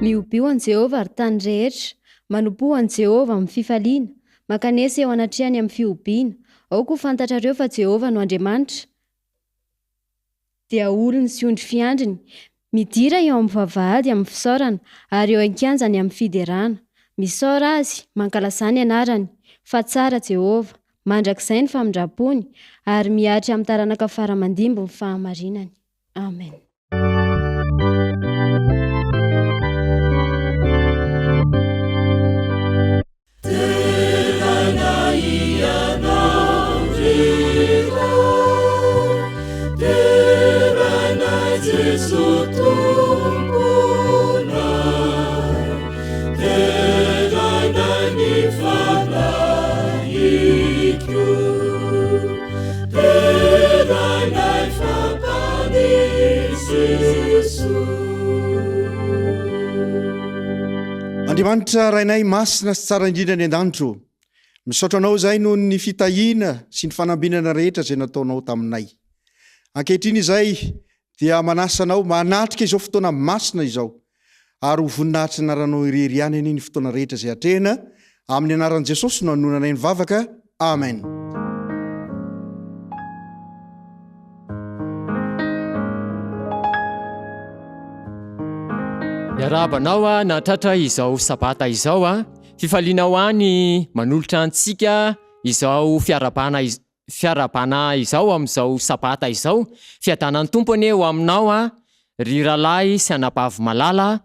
Miobio an Jehovah ary tany rehetra, manompo an Jehovah amin'ny fifaliana, makanesa eo anatrehany amin'ny fiobiana. Ao koa fantatrareo fa Jehovah no Andriamanitra, dia olony sy ondry fiandriny, midira eo amin'ny vavahady amin'ny fisaorana, ary eo an-kianjany amin'ny fiderana. Misaora azy, mankalazany anarany, fa tsara Jehovah, mandrakizay ny famindrapony, ary mihatry amin'ny taranaka faramandimbo ny fahamarinany. Amen. Andriamanitra rainay masina sy tsara indrindra ny an-danitro, misaotra anao izay noho ny fitahiana sy ny fanambinana rehetra izay nataonao taminay. Ankehitriny izay dia manasanao manatrika izao fotoana masina izao, ary ho voninahitra ny anaranao irery ihany ny fotoana rehetra izay atrehana, amin'ny anaran'i Jesosy no hanonanay ny vavaka. Amen. Miarabanao natratra izao sabata izao fifaliana ho any manolotra antsika izao fiarabana izao amin'izao sabata izao, fiadanan'ny tompony eo aminao ry ralahy sy anabavy malala,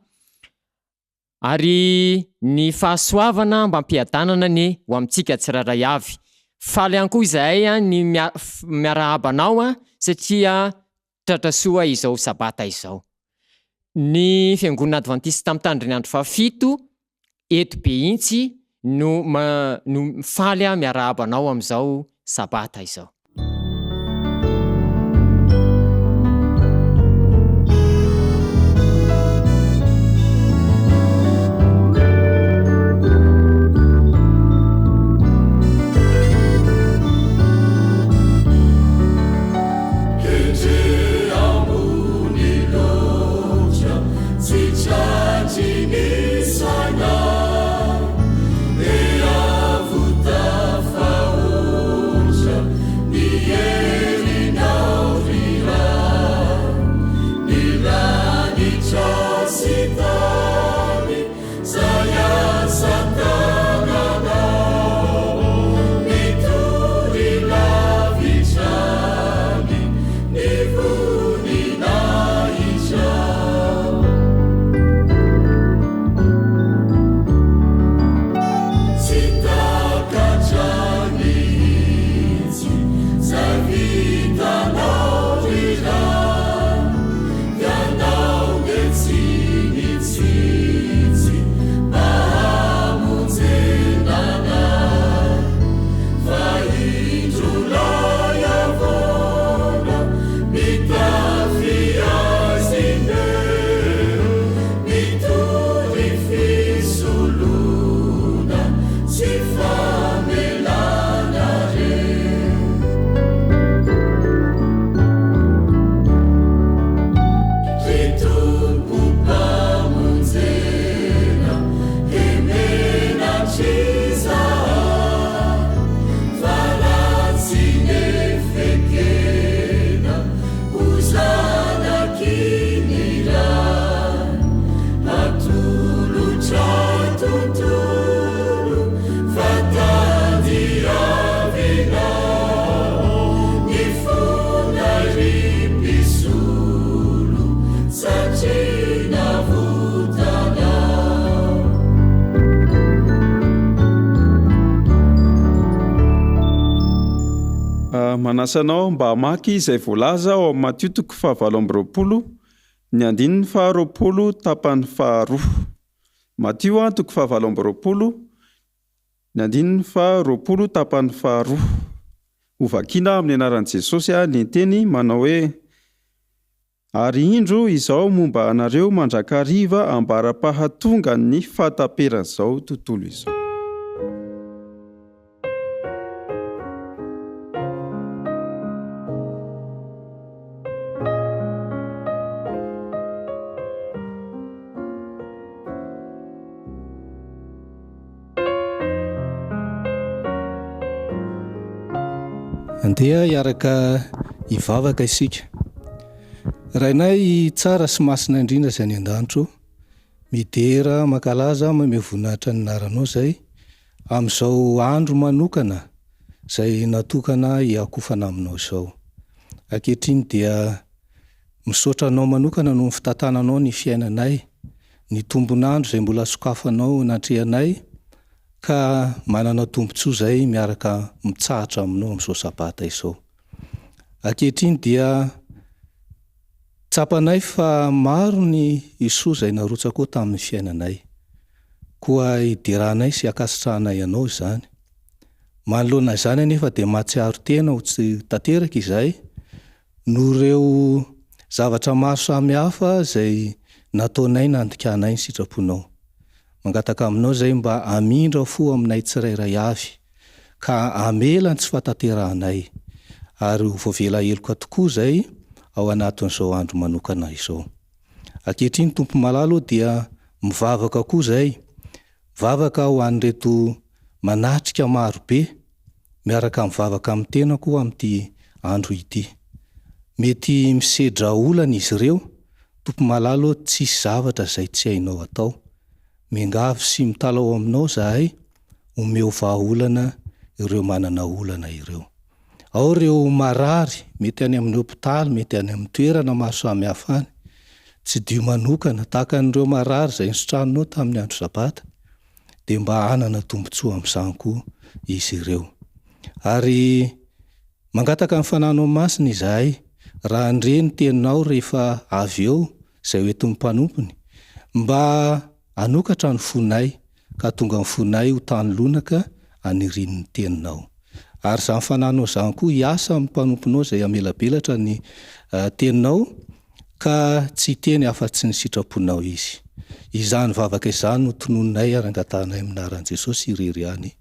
ary ny fahasoavana mba ampiadanana ny ho amintsika tsiraray avy. Faly ihany koa izahay ny miarabanao satria tratrasoa izao sabata izao. Ny Fiangonana Adventiste tamin'ny tandrin'andro fahafito eto Behitsy no faly miarabanao amin'izao sabata izao. manasanao mba hamaky izay voalaza ao amin'ny Matio 7:20, ny 2:20 tapany 2. Matio 7:20, ny 2:20 tapany 2. Hovakiana amin'ny anaran'i Jesosy ny teny manao hoe: ary indro izao momba anareo mandrakariva ambara-pahatonga ny fahataperan'izao tontolo izao. Andeha hiaraka hivavaka isika. Rainay tsara sy masina indrindra izay any an-danitro, midera mankalaza mamevonahitra ny naranao zay amin'izao andro manokana izay natokana hiakofana aminao izao. Ankehitriny dia misaotra anao manokana no fitantananao ny fiainanay, ny tombonandro izay mbola sokafanao natrehanay, ka manana tombontsoa izay miaraka mitsahatra aminao amin'izao sabata izao. Ankehitriny dia tsapanay fa maro ny isoa izay narotsaka ao tamin'ny fiainanay, koa hideranay sy hakasitrahanay anao izany. Manoloana izany anefa dia mahatsiaro tena ho tsy tanteraka izay no ireo zavatra maro samihafa izay nataonay nandikanay ny sitraponao. Mangataka aminao zay mba amindra fo aminay tsirairay avy, ka amela tsy fahatanterahanay, ary ho voavela heloka tokoa zay ao anatin'izao andro manokana izao. Ankehitriny Tompo malalo dia mivavaka koa zay, vavaka ho an'ireto manatrika maro be, miaraka mivavaka amin'ny tena koa amin'ity andro ity. Mety misedra olana izy ireo, Tompo malalo tsisy zavatra zay tsy hainao atao. Mingavy sy mitalao aminao zahay, omeo vahaolana ireo manana olana ireo. Ao ireo marary, mety any amin'ny hopitaly, mety any amin'ny toerana maro samihafa any, tsy dio manokana tahaka an'ireo marary izay nisotranonao tamin'ny andro sabata, dia mba hanana tombontsoa amin'izany koa izy ireo. Ary mangataka ny fananao masina izahay, raha andre ny teninao rehefa avy eo izay hoentin'ny mpanompony, mba anokatra ny fonay, ka tonga ny fonay ho tany lonaka aniriny ny teninao. Ary izany fananao izany koa hiasa amin'ny mpanomponao izay amelabelatra ny teninao, ka tsy teny afa-tsy ny sitraponao izy. Izany vavaka izany no tonononay arangatanay amin'ny anaran'i Jesosy irery any.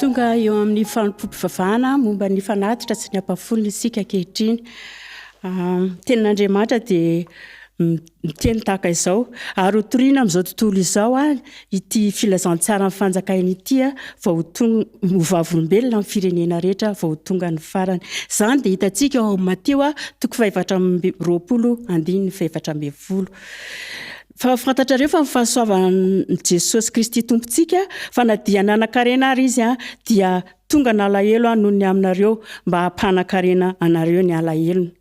Tonga eo amin'ny fanompoam-pivavahana momba ny fanatitra sy ny ampafolony isika ankehitriny. Tenin'Andriamanitra dia miteny tahaka izao, ary ho toriana amin'izao tontolo izao ity filazantsara amin'ny fanjakana ity fa ho vavolombelona amin'ny firenena rehetra va ho tonga ny farany. Izany dia hitantsika ao amin'ny Mateo 7:20. Fa fantatrareo fa mifahasoavan'i Jesosy Kristy tompontsika, fa na dia nanan-karena ary izy dia tonga ny alahelo noho ny aminareo mba hampanan-karena anareo ny alahelony.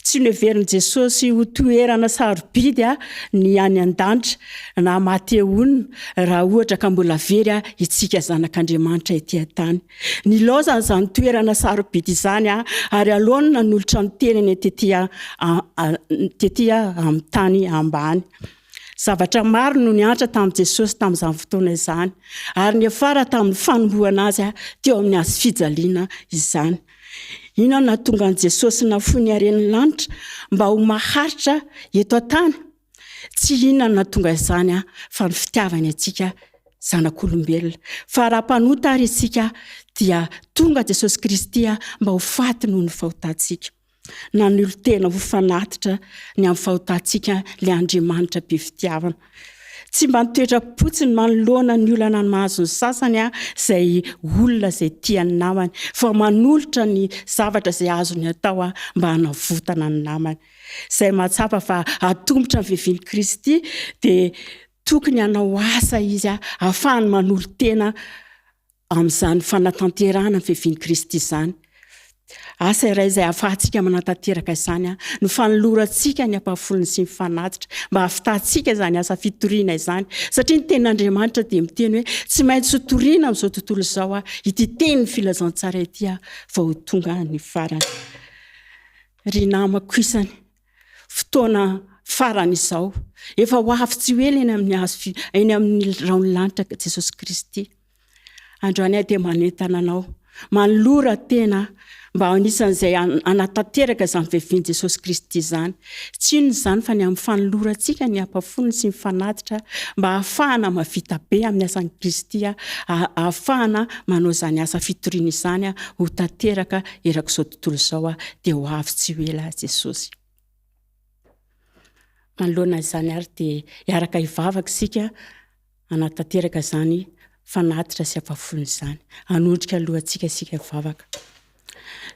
Tsy neverin'i Jesosy ho toerana sarobidy ny any an-danitra na maty ehonina raha ohatra ka mbola very itsika zanak'Andriamanitra ety an-tany. Ny laozany izany toerana sarobidy izany ary alohany nanolotra ny tenany tetỳ amin'ny tany ambany. zavatra maro no niantra tamin'i Jesosy tamin'izany fotoana izany ary ny afara tamin'ny fanombohana azy teo amin'ny azo fijaliana izany. Ino na tonga an' Jesosy nafoy ny haren'ny lanitra mba ho maharitra eto an-tany? Tsy inona na tonga izany fa ny fitiavany antsika zanak'olombelona. Fa raha mpanota ary isika dia tonga Jesosy Kristy mba ho faty noho ny fahotantsika. Na ny olo tena ho fanatitra ny amin'ny fahotantsika le Andriamanitra be fitiavana. Tsy mba nitoetra potsiny manoloana ny olana ny mahazo ny sasany izay olona izay tiany namany, fa manolotra ny zavatra izay azony atao mba hanavotana ny namany. Izay mahatsapa fa atombotra ny fiavian'i Kristy dia tokony hanao asa izy ahafahany manolo tena amin'izany fanatanterahana ny fiavian'i Kristy izany. Asa iray izay ahafahantsika manatanteraka izany no fanolorantsika ny ampahafolony sy ny fanatitra mba hafitahantsika izany asa fitoriana izany. Satria ny tenin'Andriamanitra dia miteny hoe tsy maintsy ho toriana amin'izao tontolo izao ity teny ny filazantsara ity fa ho tonga ny farany. Ry namako isany, fotoana farany izao efa ho avy tsy ela eny amin'ny raon'ny lanitra Jesosy Kristy. Androany dia manentana anao manolora tena mba anisan'izay anatanteraka izany fiavian'i Jesosy Kristy izany. Tsy inona izany fa ny amin'ny fanolorantsika ny ampahafolony sy ny fanatitra mba ahafahana mavita be amin'ny asan'i Kristy, ahafahana manao izany asa fitoriana izany ho tanteraka erak'izao tontolo izao dia ho avy tsy ho ela Jesosy. Manoloana izany ary dia hiaraka hivavaka isika anatanteraka izany fanatitra sy ampahafolony izany. Hanondrika alohantsika isika hivavaka.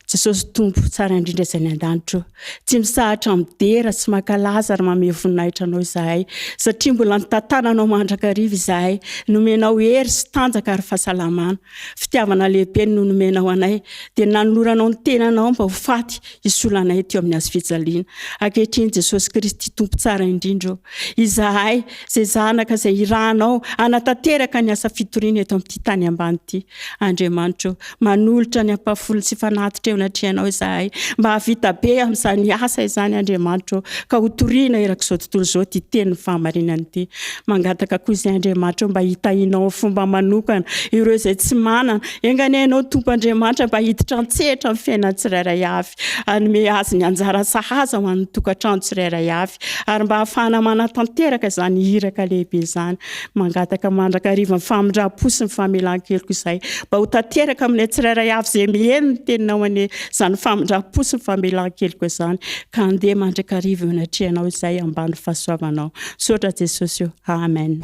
Jesosy tompo tsara indrindra izay ny an-danitra, tsy misahatra midera sy mankalaza ary manome voninahitra anao izahay, satria mbola nitantananao mandrakariva izahay, nomenao hery sy tanjaka ary fahasalamana. Fitiavana lehibe no nomenao anay, dia nanoloranao ny tenanao mba ho faty isolanay teo amin'ny azo fijaliana. Ankehitriny Jesosy Kristy tompo tsara indrindra, izahay izay zanaka izay irahanao anatanteraka ny asa fitoriana eto amin'ity tany ambany ity. Andriamanitra, manolotra ny ampahafolony sy fanatitra eo natrehanao izahay mba havita be amin'izany asa izany Andriamanitra, ka ho toriana erak'izao tontolo izao ty teny ny fahamarinana ity. Mangataka koa izay Andriamanitra mba hitahinao ny fomba manokana ireo izay tsy manana, enganenao tompo Andriamanitra mba hiditra an-tsehatra amin'ny fiainany tsirairay avy, hanome azy ny anjara sahaza ho an'ny tokantrano tsirairay avy, ary mba ahafahana manatanteraka izany hiraka lehibe izany. Mangataka mandrakariva ny famindram-po sy ny famelan-keloka izay mba ho tanteraka amin'ilay tsirairay avy izay miheno ny teninao ane izany famindram-po sy ny famelan-keloka izany, ka andeha mandrakariva eo natrehanao izay ambany fahasoavanao. Sotra Jesosy eo. Amen.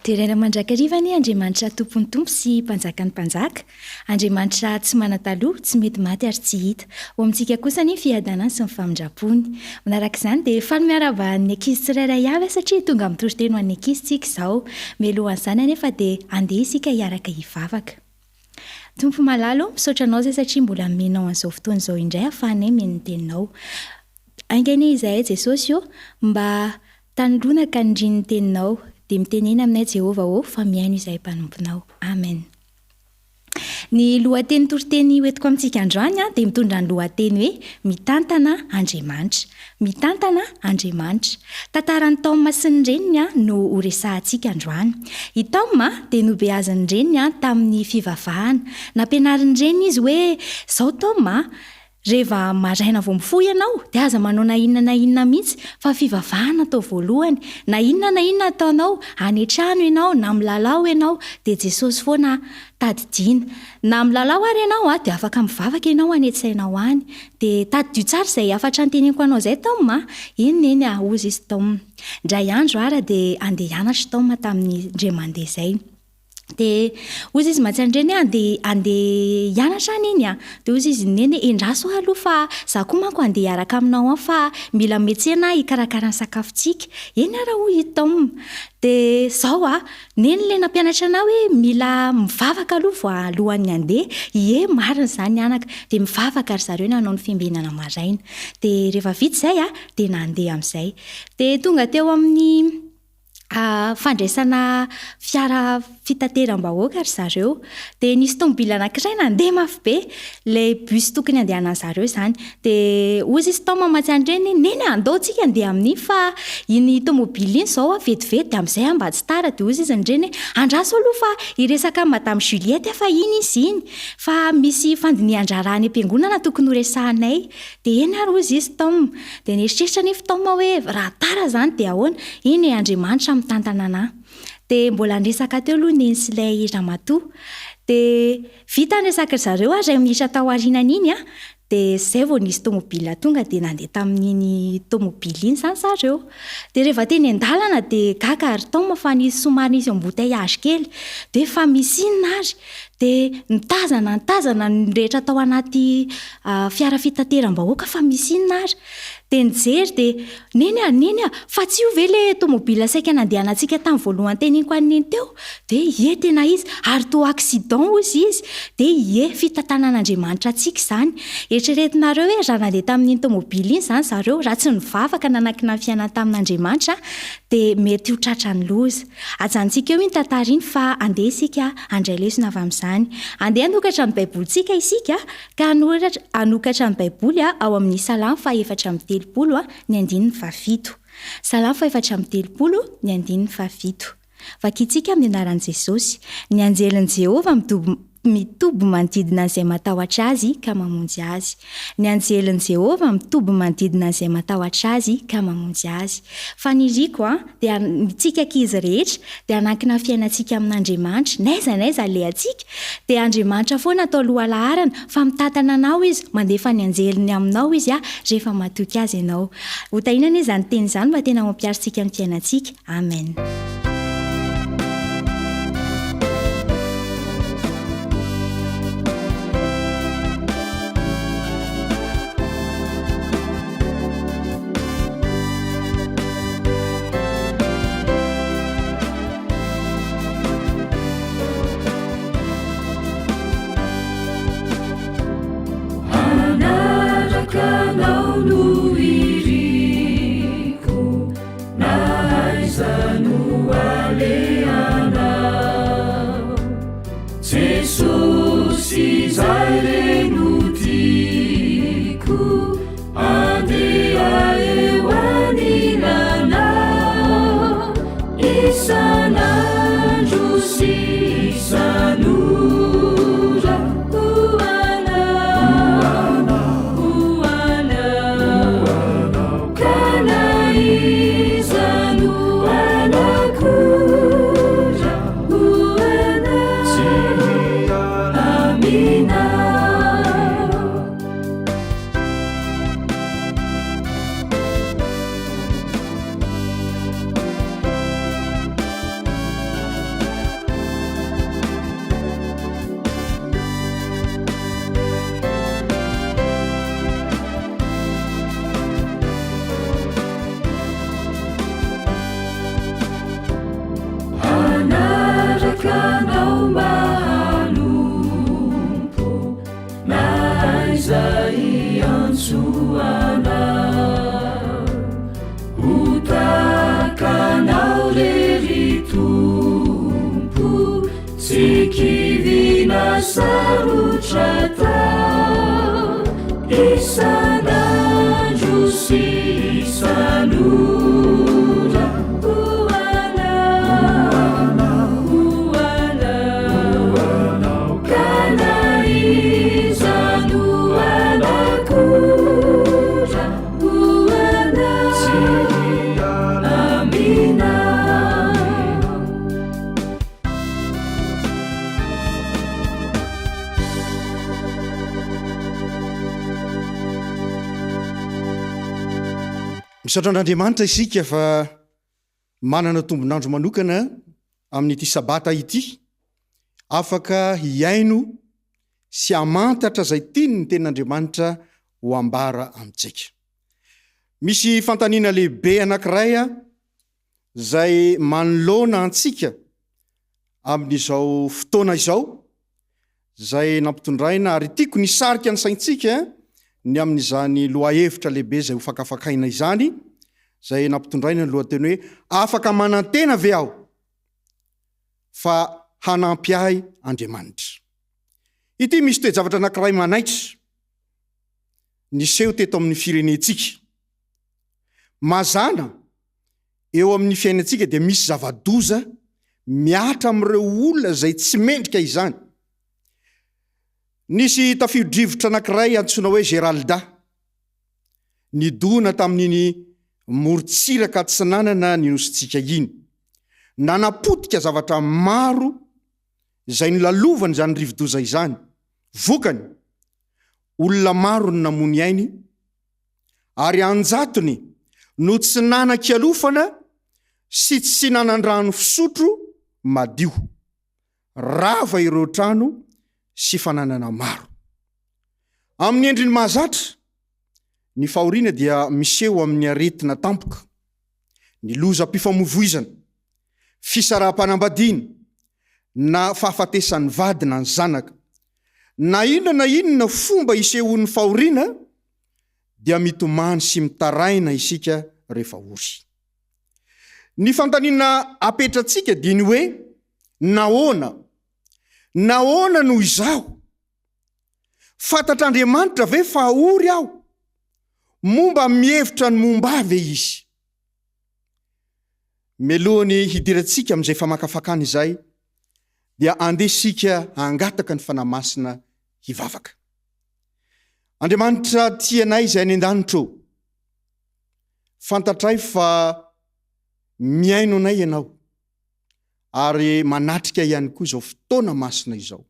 Terena mandrakarivany Andriamanitra tompony tompo sy mpanjaka ny mpanjaka. Andriamanitra tsy manataloha, tsy mety maty ary tsy hita. Ho amintsika kosa ny fiadanany sy ny famindrapony. Manaraka izany dia faly miaraba ny ankizy tsirairay avy satria tonga amin'ny toriteny ho an'ny ankizy tsika izao. Mialohan'izany anefa dia andeha isika hiaraka hivavaka. Tompo malalo, misaotra anao izay satria mbola menao an'izao fotoana izao indray ahafahanay meno ny teninao. Aingany izahay Jesosy io mba tanilona ka nindriny ny teninao. Dia mitenena aminay Jehovah fa miaino izahay mpanomponao. Amen. Ny lohateny toriteny hoentiko amintsika androany dia mitondra ny lohateny hoe mitantana Andriamanitra. Mitantana Andriamanitra. Tantaran'ny Toma sy ny reniny no horesahantsika androany. I Toma dia nobeazan'ny reniny tamin'ny fivavahana. Nampianarin'ny reniny izy hoe izao Toma, rehefa maraina vao mifoha ianao dia aza manao na inona mihitsy fa fivavahana atao voalohany. Na inona ataonao, any an-trano ianao na milalao ianao dia Jesosy foana tadidiana. Na milalao ary ianao dia afaka mivavaka ianao any an-tsainao any. Dia tadidio tsara izay afatra noteneniko anao izay Toma. Iny hozy izy Toma. Indray andro ara dia andeha hianatra Toma tamin'ny indray mandeha izay. Dia hozy izy mantsy andeha hianatra any iny dia hozy izy neny endraso aloha fa za koa manko andeha hiaraka aminao fa mila metsena hikarakara ny sakafontsika. Eny ara hoy Toma. Dia izao neny ilay nampianatra anao hoe mila mivavaka aloha alohan'ny andeha. Marina izany anaka. Dia mivavaka ary zareo nanao ny fiambenana maraina. Dia rehefa vita izay dia nandeha amin'izay. Dia tonga teo amin'ny fandraisana fiara fitateram-bahoaka ry zareo. Dia nisy tomobila anankiray nandeha mafy be, ilay bus tokony andehanany zareo izany. Dia hozy izy Toma mantsy neny andaontsika andeha amin'iny fa iny tomobila iny izao vetivety dia amin'izay mba tsy tara. Dia hozy izy nireny andraso aloha fa hiresaka Madame Juliette fa iny izy iny fa misy fandinihan-draharaha any am-piangonana tokony horesahanay. Dia eny ary hozy izy Toma. Dia nieritreritra nefa Toma hoe raha tara izany dia ahoana? Iny Andriamanitra mitantana anahy. Dia mbola niresaka teo aloha neny sy ilay ramatoa. Dia vita niresaka zareo ray minitra tao aorianan'iny dia izay vao nisy tomobila tonga dia nandeha tamin'iny tomobila iny izany zareo. Dia rehefa teny an-dalana dia gaga ary Toma fa nisy somary nisy embouteillage kely. Dia fa misy inona ary? Dia nitazana ny rehetra tao anaty fiara fitateram-bahoaka fa misy inona ary? Dia nijery dia neny fa tsy io ve ilay tomobila saika nandehanantsika tamin'ny voalohany teneniko an'iny teo? Dia tena izy ary toa accident hozy izy. Dia fitantanan'Andriamanitra antsika izany. Eritreretinareo hoe raha nandeha tamin'iny tomobila iny izany zareo raha tsy nivavaka nanakina ny fiainana tamin'Andriamanitra dia mety ho tratra ny loza. Ajantsika eo iny tantara iny fa andeha isika handray lesona avy amin'izany. Andeha hanokatra ny baibolintsika isika ka hanokatra ny baiboly ao amin'ny Salamo 4:7 ny 7. Salamo 4:7 ny 7. Vakitsika amin'ny anaran'i Jesosy. Ny anjelin'i Jehovah mitoby manodidina izay matahotra azy ka mamonjy azy. Ny anjelin'i Jehovah mitoby manodidina izay matahotra azy ka mamonjy azy. Fa ny riko dia mitsika ankizy rehetra dia hanankina fiainantsika amin'Andriamanitra n'aiza ilay antsika dia Andriamanitra foana atao lohalaharana fa mitantana anao izy, mandefa ny anjeliny aminao izy rehefa matoky azy ianao. Hotainana izany teny izany mba tena mampiarintsika amin'ny fiainantsika. Amen. Kanau no iriko, na aizanu fiantsoanao utakanao rery tompo tsy kivina sarotra tao isanandro sy isanora hoanao kana izano anakora hoanao amina. Misaotra an'Andriamanitra isika fa manana tombonandro manokana amin'ity sabata ity, afaka hiaino sy amantatra zay tiany ny tenin'Andriamanitra ho ambara amintsika. Misy fantaniana lehibe anankiray zay manoloana antsika amin'izao fotoana izao, zay nampitondraina ary tiako ny sarika ny saintsika ny amin'izany lohahevitra lehibe zay ho fakafakaina izany, zay nampitondraina ny lohateny hoe afaka manantena ve aho fa hanampy ahy Andriamanitra. Ity misy toe-javatra anankiray manaitra niseho teto amin'ny firenentsika. Mazana eo amin'ny fiainantsika dia misy zava-doza miatra amin'ireo olona zay tsy mendrika izany. Nisy tafio-drivotra anankiray antsoina hoe Geralda, nidoana tamin'iny morontsiraka tsy nanana ninositsika iny, nanapotika zavatra maro zay nilalovany zany rivo-doza izany. Vokany, olona maro ny namony ainy, ary anjatony no tsy nanan-kialofana sy tsy nanan-drano fisotro madio, rava ireo trano sy fananana maro. Amin'ny endriny mahazatra, ny fahoriana dia miseho amin'ny aretina tampoka, ny lozam-pifamoivoizana, fisaraha-panambadiana, na fahafatesan'ny vady na ny zanaka. Na inona fomba isehon'ny fahoriana dia mitomany sy mitaraina isika rehefa ory. Ny fantaniana apetratsika dia ny hoe nahoana noho izaho? Fantatr'Andriamanitra ve fa ory aho? Momba mihevitra ny momba ave izy? Melohany hidirantsika amin'izay famakafakana izay, dia andesika hangataka ny fanamasina hivavaka. Andriamanitra tianay izay any an-danitra, fantatray fa miaino anay ianao, ary manatrika ihany koa izao fotoana masina izao.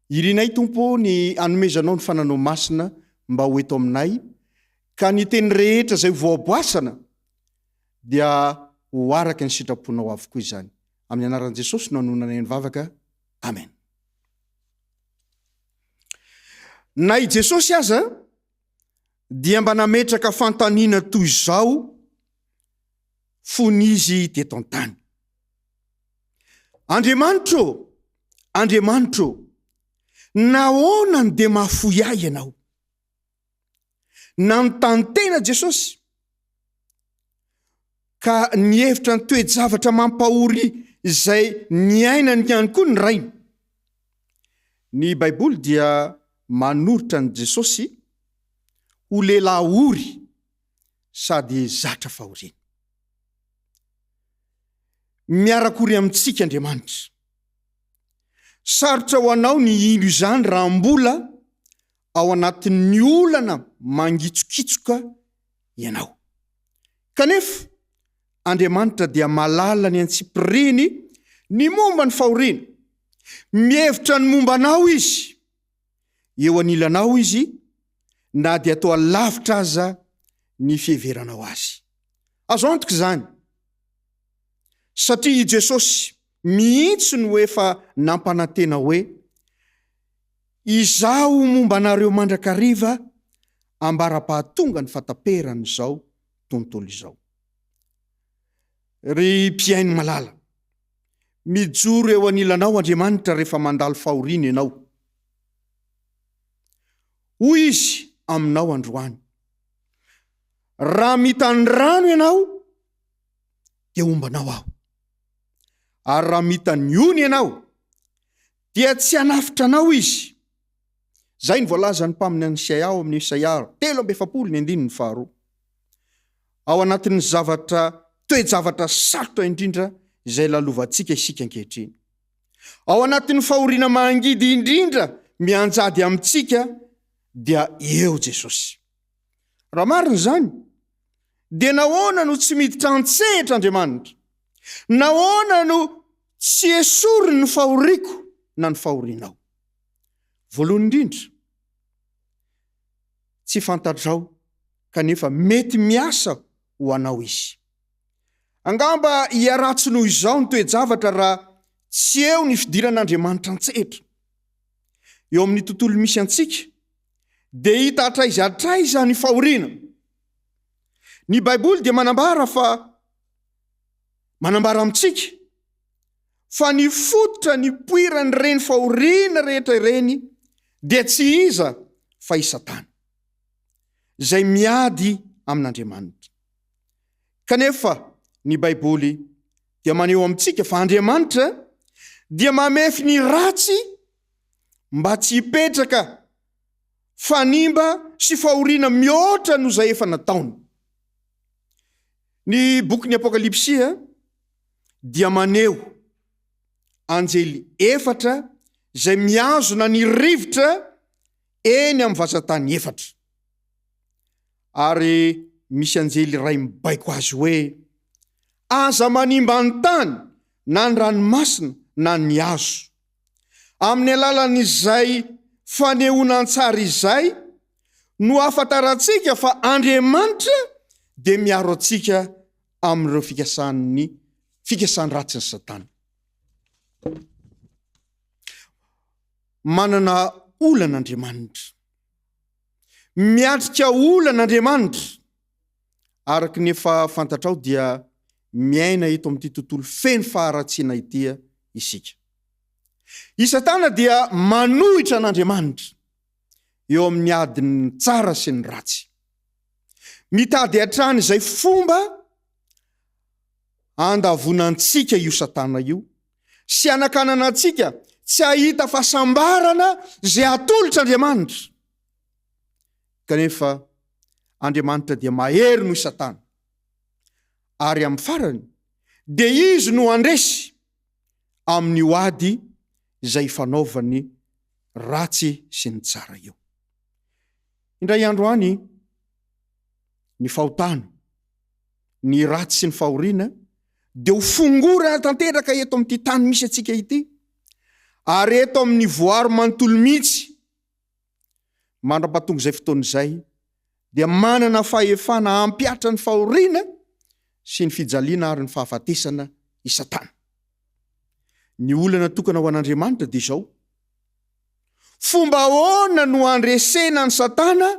Irinay Tompo ny anomezanao ny fananao masina mba ho eto aminay, ka ny teny rehetra zay voaboasana dia ho araka ny sitraponao avokoa izany. Amin'ny anaran'i Jesosy no anonanay ny vavaka. Amen. Na i Jesosy aza dia mba nametraka fantaniana toy izao fonizy teto an-tany. Andriamanitro, nahoana ny dia mahafoy ahy ianao? Nanontany tena Jesosy, ka nihevitra ny toe-javatra mampahory izay niainany ihany koa ny rainy. Ny Baiboly dia manoritra ny Jesosy ho lehilahy ory sady zatra fahoriana. Miarakory amintsika Andriamanitra. Sarotra ho anao ny ilo izany raha mbola ao anatin'ny olana mangitsokitsoka ianao. Kanefa Andriamanitra dia malala ny antsipiriny ny momba ny fahoriana. Mihevitra ny momba anao izy, eo anilanao izy, na dia atao alavitra aza ny fiheveranao azy. Azo antoka izany, satria i Jesosy mihitsy no efa nampanantena hoe, izaho momba anareo mandrakariva ambara-pahatonga ny fataperany izao tontolo izao. Ry mpiaino malala, mijoro eo anilanao Andriamanitra rehefa mandalo fahoriana ianao. Hoy izy, aminao androany. Raha mitany rano ianao dia ombanao aho, ary raha mitany ony ianao dia tsy hanafitra anao izy. Zay ny voalaza ny mpaminy any Isaia amin'ny Isaia 3:7-9. Ao anatin'ny toe-javatra sarotra indrindra izay lalovantsika isika ankehitriny. Ao anatin'ny fahoriana mangidy indrindra mianjady amintsika dia eo Jesosy. Raha marina zany, dia nahoana no tsy miditra an-tsehatra Andriamanitra? Nahoana no tsy esory ny fahoriako na ny fahorianao? Voalohany indrindra, tsy fantatrao kanefa mety miasa ho anao izy. Angamba hiaratsy noho izao ny toe-javatra raha tsy eo ny fidiran'Andriamanitra an-tsehatra. Eo amin'ny tontolo misy antsika dia hita hatraiza ny fahoriana. Ny Baiboly dia manambara amintsika fa ny fototra ny poirany reny fahoriana rehetra ireny dia tsy iza fa i Satana, izay miady amin'Andriamanitra. Kanefa ny Baiboly dia maneho amintsika fa Andriamanitra dia mamefy ny ratsy mba tsy hipetraka fanimba sy fahoriana mihoatra noho izay efa nataony. Ny bokin'ny Apokalipsia dia maneho anjely 4 izay miazona ny rivotra eny amin'ny vazantany 4. Ary misy anjely ray mibaiko azy hoe, aza manimba ny tany na ny ranomasina na ny hazo. Amin'ny alalan'izay fanehonan-tsara izay no ahafantarantsika fa Andriamanitra dia miaro antsika amin'ireo fikasany ratsy ny Satana. Manana olan'Andriamanitra, miatrika olan'Andriamanitra. Araka ny efa fantatrao dia miaina eto amin'ity tontolo feno faharatsiana ity isika. I Satana dia manohitra an'Andriamanitra eo amin'ny adiny tsara sy ny ratsy. Mitady hatrany izay fomba andavonantsika io Satana io, sy anakanana antsika tsy hahita fahasambarana izay atolotra Andriamanitra. Kanefa Andriamanitra dia mahery noho i Satana, ary amin'ny farany dia izy no andresy amin'ny oady izay fanaovany ratsy sy ny tsara io. Indray andro any, ny fahotana, ny ratsy sy ny fahoriana dia ho fongorana tanteraka eto amin'ity tany misy atsika ity, ary eto amin'ny voary manontolo mihitsy. Mandra-pahatonga izay fotoana izay dia manana fahefana hampiatra ny fahoriana sy ny fijaliana ary ny fahafatesana i Satana. Ny olana tokana ho an'Andriamanitra dia izao: fomba ahoana no andresena ny Satana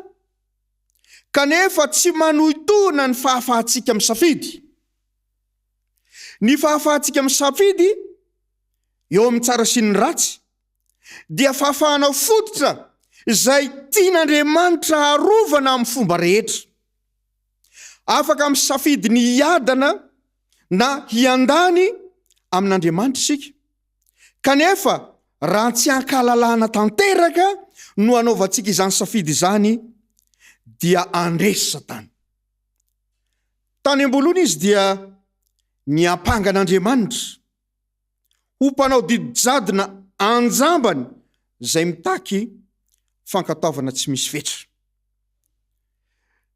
kanefa tsy manohitohana ny fahafahantsika misafidy. Ny fahafahantsika misafidy eo amin'ny tsara sy ny ratsy dia fahafahana fototra izay tian'Andriamanitra harovana amin'ny fomba rehetra. Afaka misafidy ny hiadana na hiandany amin'Andriamanitra isika, kanefa raha tsy hankahalalahana tanteraka no hanaovantsika izany safidy izany dia andresy Satana. Tany am-boalohany izy dia niampangan'Andriamanitra ho mpanao didijadona anjambany izay mitaky fankataovana tsy misy fetra.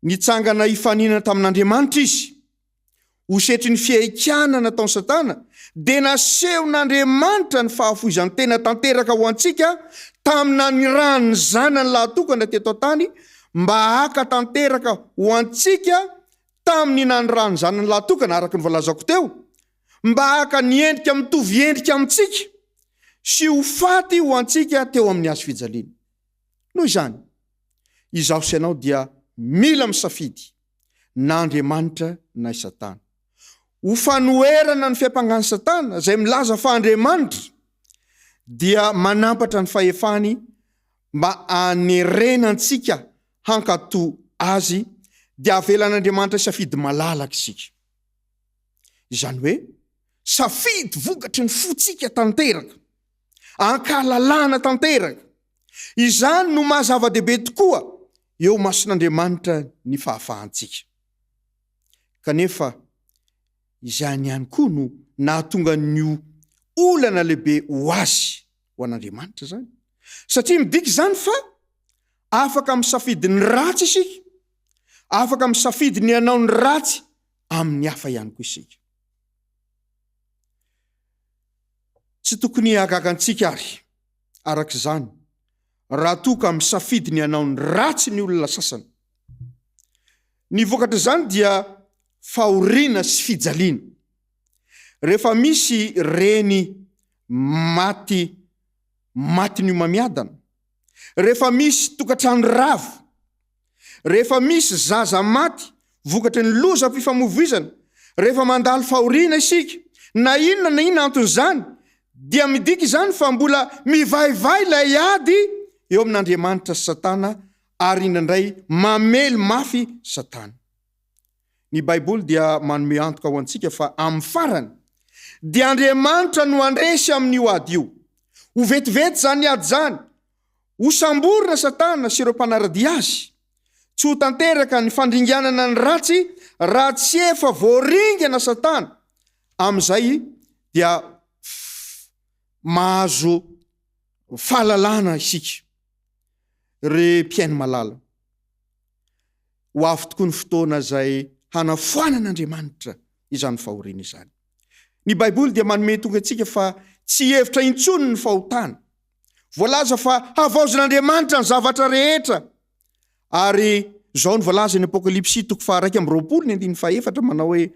Nitsangana hifaninana tamin'Andriamanitra izy, ho setry ny fiaikanana nataon'ny Satana, dia nasehon'Andriamanitra ny fahafoizany tena tanteraka ho antsika tamina ny rany zanany lahatokana teto tany, mba haka tanteraka ho antsika tamin'ny nany rany zanany lahatokana araka ny voalazako teo, mba haka ny endrika mitovy endrika amintsika sy ho faty ho antsika teo amin'ny hazo fijaliana. Noho izany, izaho sy ianao dia mila misafidy na Andriamanitra na i Satana. Ho fanoherana ny fiampangan'ny Satana izay milaza fa Andriamanitra dia manampatra ny fahefany mba hanerena antsika hankato azy dia avelan'Andriamanitra safidy malalaka isika. Izany hoe safidy vokatry ny fotsika tanteraka, ankalalana tanteraka. Izany no mahazava-dehibe tokoa eo mason'Andriamanitra ny fahafahantsika. Kanefa izany ihany koa no nahatonga nyo olana lehibe ho azy ho an'Andriamanitra zany. Satria midika zany fa afaka misafidy ny ratsy isika, afaka misafidy ny anao ny ratsy amin'ny hafa ihany koa isika. Tsy tokony hagagantsika ary arak'izany raha toka misafidy ny anao ny ratsy ny olona sasany. Ny vokatra zany dia fahoriana sy fijaliana. Rehefa misy reny maty ny mamiadana, rehefa misy tokantrano ravo, rehefa misy zaza maty vokatry ny loza fifamoivoizana, rehefa mandalo fahoriana isika, na inona anton'izany, dia midika izany fa mbola mivaivay ilay ady eo amin'Andriamanitra sy Satana, ary indraindray mamely mafy Satana. Ny Baiboly dia manome antoka ho antsika fa amin'ny farany dia Andriamanitra no andresy amin'io ady io. Ho vetivety zany ady zany, ho samborina Satana sy ireo mpanaradia azy. Tsy ho tanteraka ny fandringanana ny ratsy raha tsy efa voaringana Satana. Amin'izay dia mahazo fahalalana isika re mpiaino malala. Ho avy tokoa ny fotoana izay hanafoanan'Andriamanitra izany fahoriana izany. Ny Baiboly dia manome tonga antsika fa tsy hevitra intsony ny fahotana. Voalaza fa havaozan'Andriamanitra ny zavatra rehetra. Ary zao ny voalaza ny Apokalipsy 1:20 manao hoe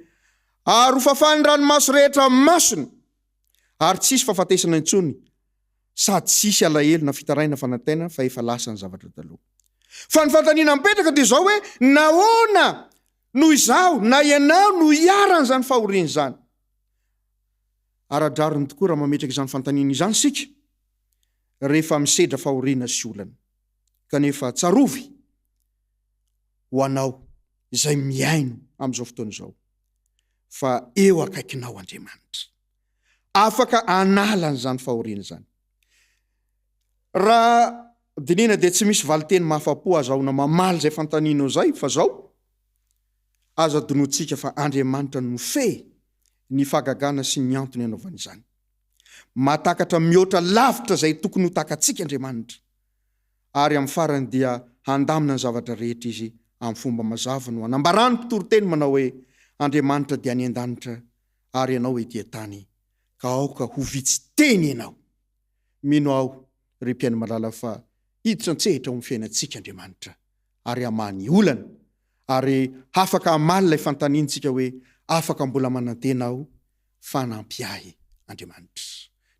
ary ho fafany ranomaso rehetra amin'ny masony, ary tsisy fahafatesana intsony, sady tsisy alahelo na fitaraina fanantaina fa efa lasa ny zavatra taloha. Fa ny fantaniana mipetraka dia zao hoe nahoana noho izao na ianao no hiarana zany fahoriana zany. Ara-drariny tokoa raha mametraka izany fantaniana izany sika rehefa misedra fahoriana sy olana. Kanefa tsarovy ho anao izay miaino amin'izao fotoana izao fa eo akaikinao Andriamanitra, afaka analana zany fahoriana zany. Raha dinina dia tsy misy valiteny mahafapo azahoana mamaly zay fantaniana zay, fa zao aza donotsika fa Andriamanitra no fe ny fahagagana sy ny antony anaovana izany. Matakatra mihoatra lavitra zay tokony ho takatsika Andriamanitra, ary amin'ny farany dia handamina ny zavatra rehetra izy amin'ny fomba mazava no anambarany mpitoroteny manao hoe Andriamanitra dia any an-danitra ary ianao etỳ tany ka aoka ho vitsy teny ianao. Mino aho ry mpiaino malala fa hiditra an-tsehatra ho amin'ny fiainantsika Andriamanitra ary hamany olana, ary afaka hamaly ilay fantaniantsika hoe afaka mbola manantena aho fanampy ahy Andriamanitra.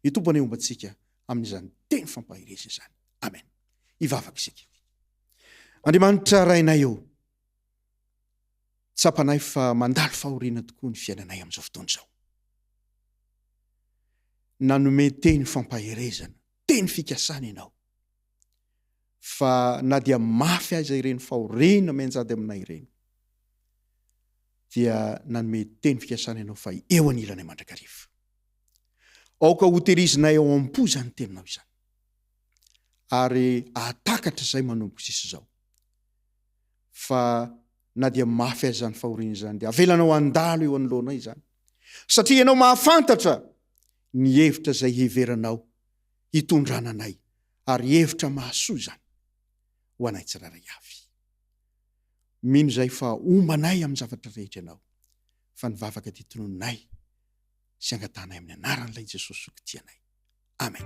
Ny Tompo ane ombantsika amin'izany teny fampahirezana izany. Amen. Ivavaka isika. Andriamanitra rainay eo, tsapanay fa mandalo fahoriana tokoa ny fiainanay amin'izao fotoana izao. Nanome teny fampahirezana, teny fikasana ianao. Fa na dia mafy aza ireny fahoriana menjady aminay ireny, dia nanome teny fikasana ianao fa eo anilanay mandrakariva. Aoka ho terizinay ao am-po zany teninao izany, ary atakatra izay manomboka sisy izao. Fa na dia mafy aza zany fahoriana izany dia avelanao andalo eo anoloanay izany, satria ianao mahafantatra ny hevitra izay heveranao hitondrananay, ary hevitra mahasoa zany ho anay tsiraray avy. Mino izay fa ombanay amin'ny zavatra rehetra ianao, fa nivavaka ty tononay sy angatanay amin'ny anaran'ilay Jesosy sokitianay. Amen.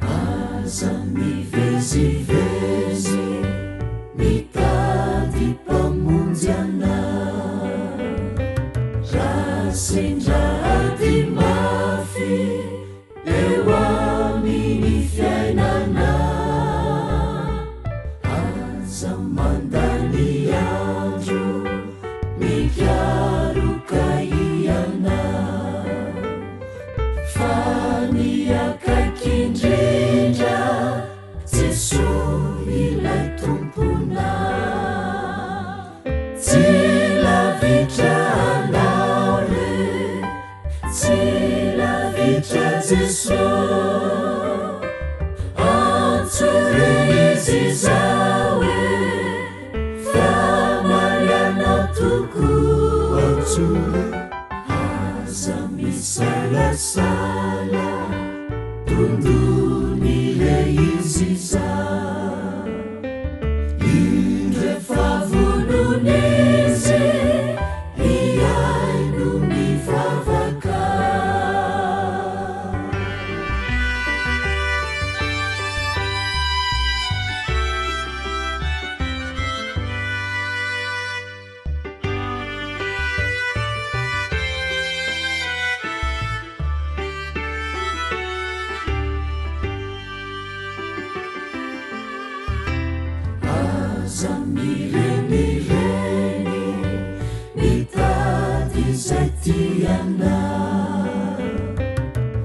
Aza mivezivezy mitady mpamonjy anay, raha sendrady mafy eo amin'ny fiainana, aza mandany andro mikaroka Jesu antsore izy zawe famariana toko antsore aza misalasala tondony le izy za indre favononizy iaino mivavaka aza mirenireny mitady zay tiana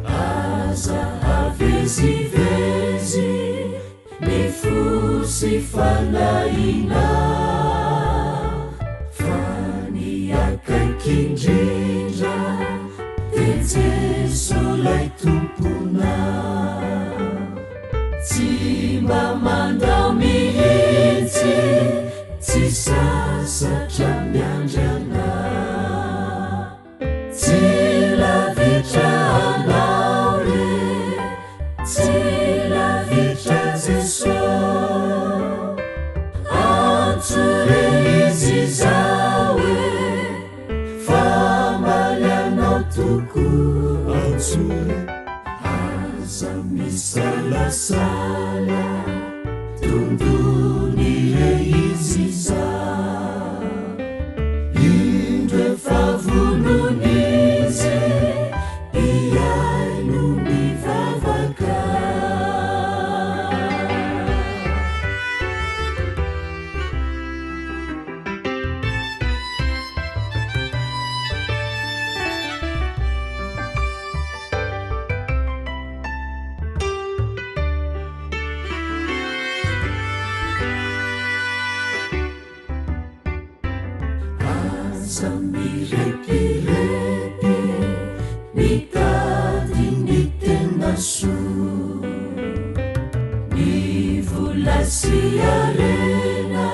aza avezivezy mifosy fanaina fa ny akaikindrindra de Jesu lay tompona tsy mba mandao mihitsy tsy sasatra miandrana tsy lavitra anao re tsy lavitra Jesu antsore izy zawe famalianao toko antsore aza misalasala tondony le izy za indre favononizy iaino mivavaka aza mirepirepi mitady ny tena soa mivola sy arena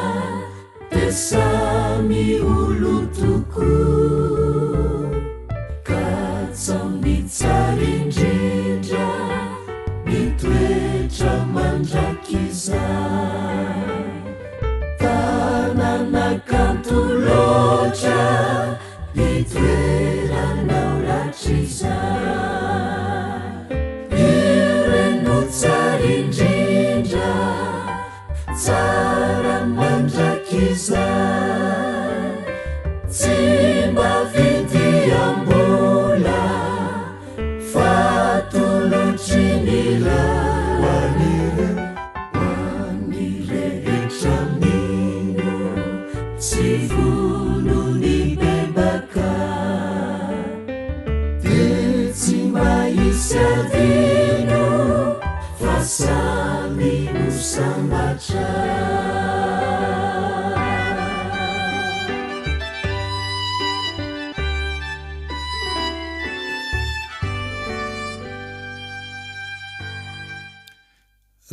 de samy olo toko ka tsao mitsara indrindra mitoetra mandrakizay tananakanto loatra itoeranao ratrizay ireno tsara indrindra tsara mandrakizay tsy mba vidy ambola fa tolotry ny raha hoany rehetra mino tsy vonony bebaka de tsy mba hisy adino fa samy ho sambatra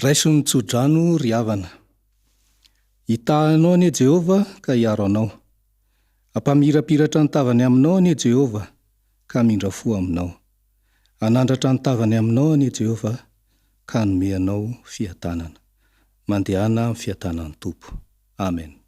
raiso ny tsodrano ry havana hitahanao anie Jehova ka hiaro anao ampamirapiratra ny tavany aminao anie Jehova ka mindra fo aminao anandratra ny tavany aminao anie Jehova ka nomeanao fiatanana mandehana amin'ny fiatanan'ny Tompo amen